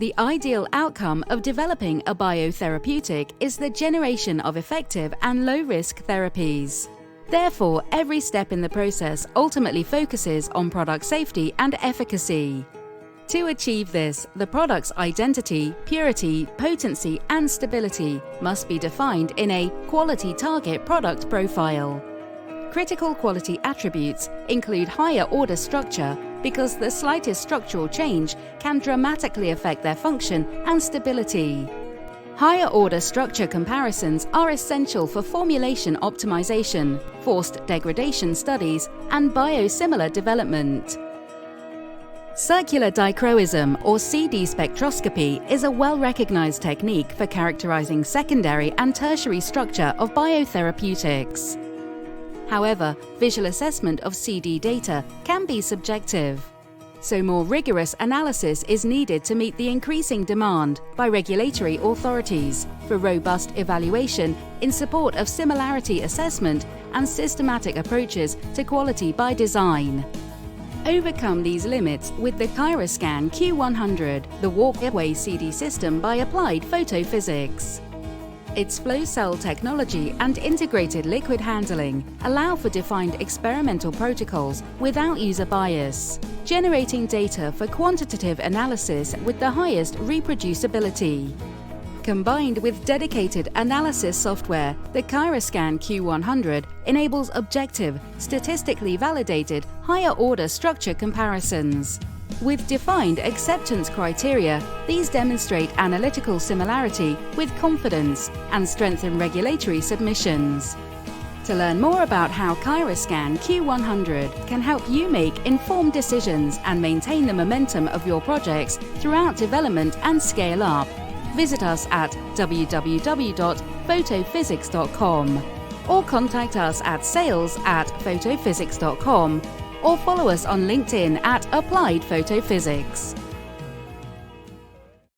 The ideal outcome of developing a biotherapeutic is the generation of effective and low-risk therapies. Therefore, every step in the process ultimately focuses on product safety and efficacy. To achieve this, the product's identity, purity, potency, and stability must be defined in a quality target product profile. Critical quality attributes include higher order structure because the slightest structural change can dramatically affect their function and stability. Higher order structure comparisons are essential for formulation optimization, forced degradation studies, and biosimilar development. Circular dichroism or CD spectroscopy is a well-recognized technique for characterizing secondary and tertiary structure of biotherapeutics. However, visual assessment of CD data can be subjective. So more rigorous analysis is needed to meet the increasing demand by regulatory authorities for robust evaluation in support of similarity assessment and systematic approaches to quality by design. Overcome these limits with the Chirascan Q100, the walk-away CD system by applied photophysics. Its flow cell technology and integrated liquid handling allow for defined experimental protocols without user bias, generating data for quantitative analysis with the highest reproducibility. Combined with dedicated analysis software, the Chirascan Q100 enables objective, statistically validated, higher-order structure comparisons. With defined acceptance criteria, these demonstrate analytical similarity with confidence and strengthen regulatory submissions. To learn more about how Chirascan Q100 can help you make informed decisions and maintain the momentum of your projects throughout development and scale up, visit us at www.photophysics.com or contact us at sales@photophysics.com or follow us on LinkedIn at Applied Photophysics.